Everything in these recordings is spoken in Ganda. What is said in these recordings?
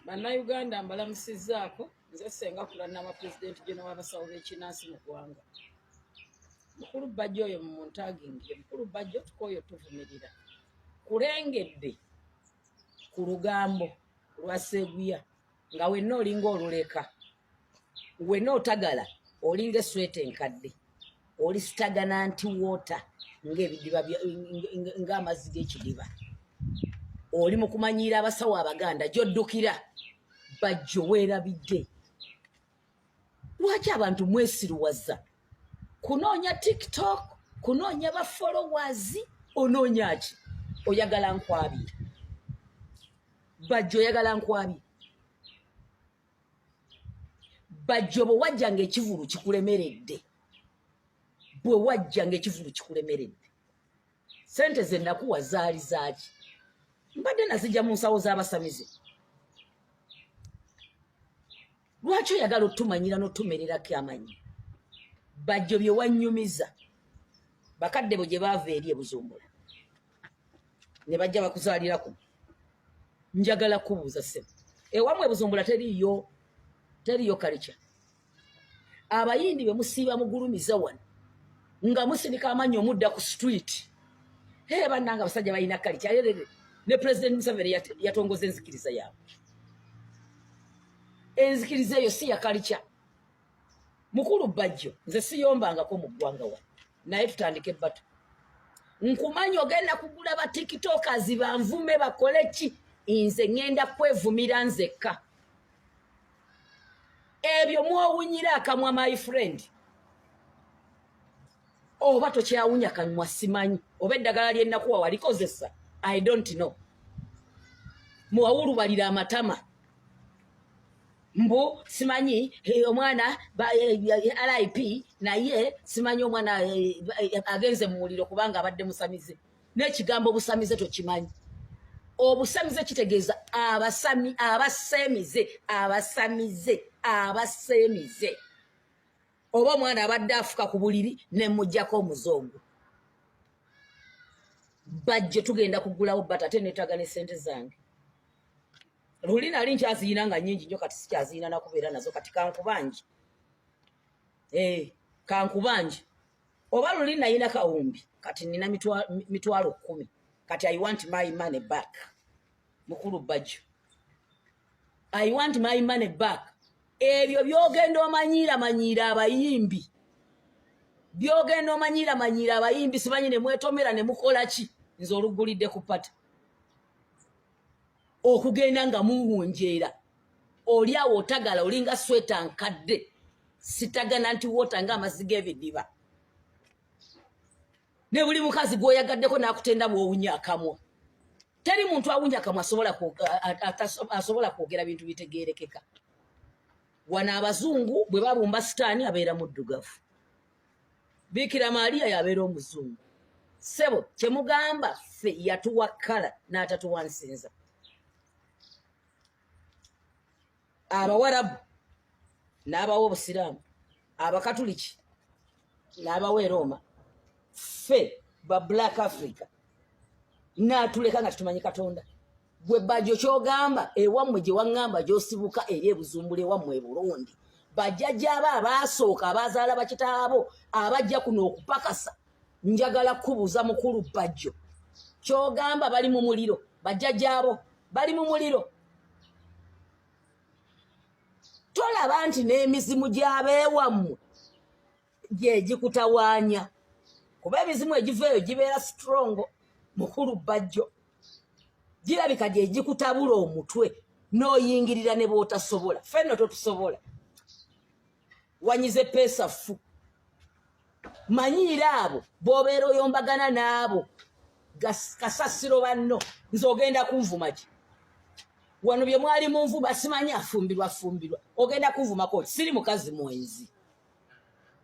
Bannayuganda mbalamusizaako nze Senga Kulanama Pulezidenti Jeno w'abasawo b'ekinnansi mu ggwanga. Mukulu Bajjo oyo mu muntaagingi mukulu Bajjo tukooyo tuvumirira. Kulengedde ku lugambo lwa Seguya nga wenna olinga oluleka. Wenna otagala olinga esweta enkadde. Oli sitagana anti water ng'ebidiba ng'amazzi g'ekidiba. Oli mu kumanyiira abasawo Abaganda gy'oddukira. Bajjo weerabidde. Lwaki abantu mwesiruwaza? Kunoonya TikTok, kunoonya ba followers, onoonya ki? Oyagala nkwabira. Bajjo oyagala nkwabira. Bajjo bwe wajjanga ekivulu kikulemeredde. Bwe wajjanga ekivulu kikulemeredde. Sente ze nakuwa zaali zaaki? Mbadde nazijja mu nsawo z'abasamize. Lwaki oyagala otumanyira n'otumererako amanyi? Bajjo bye wannyumiza. Bakadde bo gye baava eri e Buzumbula. Ne bajja bakuzaalirako. Njagala kubuuza ssebo. Ewammwe e Buzumbula teriyo kalica. Abayindi be musiiba mugulumiza wano. Nga musirika amanyi omudda ku street. Bannanga abasajja balina kalica. Ne President Museveni yatongoza enzikiriza yaabwe. Enzikiriza eyo si ya kalica. Mukulu Bajjo nze siyombangako mu ggwanga wano. Naye tutandike ebbatu. Nkumanyi ogenda kugula ba TikTokers banvume bakole ki? Nze ngenda kwevumira nzekka. Ebyo mwowunyira akamwa my friend. Oba tokyawunya kanwa simanyi. Oba eddagala lye nnakuwa walikozesa. I don't know. Muwawulubalira amatama. Mbu simanyi omwana RIP naye simanyi omwana agenze mu muliro kubanga abadde musamize. N'ekigambo busamize tokimanyi. Obusamize kitegeeza abasemize. Oba omwana abadde afuka ku buliri ne mujjako omuzongo. Bajje tugenda kugulawo batate netaga ne sente zange. Luli nali nkyaziina nga nnyingi nnyo kati sikyaziina nakubeera nazo kati kankubanje. Kankubanje. Oba luli nayina kawumbi kati nina mitwalo 10. Kati I want my money back. Mukulu Bajjo. I want my money back. Ebyo byogenda omanyiira abayimbi. Byogenda omanyiira abayimbi simanyi ne mwetomera ne mukola ki? Nze olugulidde ku pata. Okugenda nga muwunjeera. Oli awo otagala olinga sweta nkadde. Sitagana anti water ng'amazzi g'ebidiba. Ne buli mukazi gw'oyagaddeko n'akutenda bw'owunya akamwa. Teri muntu awunya akamwa asobola kwogera bintu bitegeerekeka. Wano Abazungu bwe babumba sitaani abeera muddugavu. Bikira Maria yabeera omuzungu. Sebo kye mugamba ffe yatuwa kkala n'atatuwa nsinza. Abawarabu n'abawa Obusiraamu, Abakatuliki n'abawa e Roma, ffe ba Black Africa n'atuleka nga tumanyi Katonda. Gwe Bajjo ky'ogamba ewammwe gye waŋŋamba gy'osibuka eri e Buzumbula ewammwe e Burundi. Bajjajjaabo abaasooka abazaala bakitaabo abajja kuno okupakasa. Njagala kubuuza Mukulu Bajjo. Ky'ogamba bali mu muliro. Bajjajjaabo bali mu muliro. Tolaba nti n'emizimu gy'abeewammwe gye gikutawaanya. Kuba emizimu egiveeyo gibeera strongo. Mukulu Bajjo. Girabika gye gikutabula omutwe n'oyingirira ne b'otasobola. Ffenno totusobola. Wanyize peesa ffu. Manyiira abo b'obeera oyombagana n'abo kasasiro banno nze ogenda kunvuma ki? Wano bye mwali mu nvuba simanyi afumbirwa. Ogenda kunvumako ki? Siri mukazi mwenzi.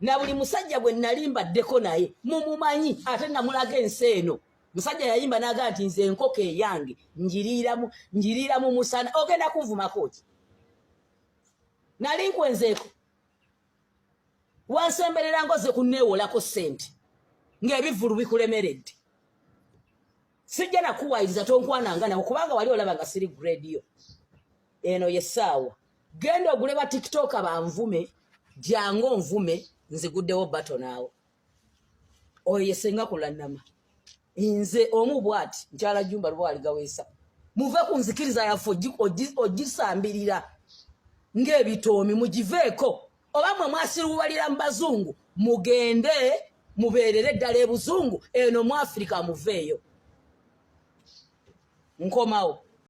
Na buli musajja gwe nalimbaddeko naye mumumanyi ate namulaga ensi eno. Musajja yayimba n'agamba nti nze enkoko eyange njiriiramu musana. Ogenda kunvumako ki? Nali nkwenzeeko. Wansemberera ngoze kunneewolako ssente. Ng'ebivvulu bikulemeredde. Sijja nakuwayiriza tonkwananga nawo kubanga wali olaba nga siri grade yo. eno yesaawa genda ogule ba TikTok banvume jango nvume nziguddewo bato naawo oyo yesenga Kulanama nze omu bwati njala jumba lwa aligaweesa muve kunzikiriza yafu ogisambirira ng'ebitoomi mugiveeko oba mwe mwasirubalira mu bazungu mugende mubeerere ddala ebuzungu eno mu Afrika muveeyo nkomawo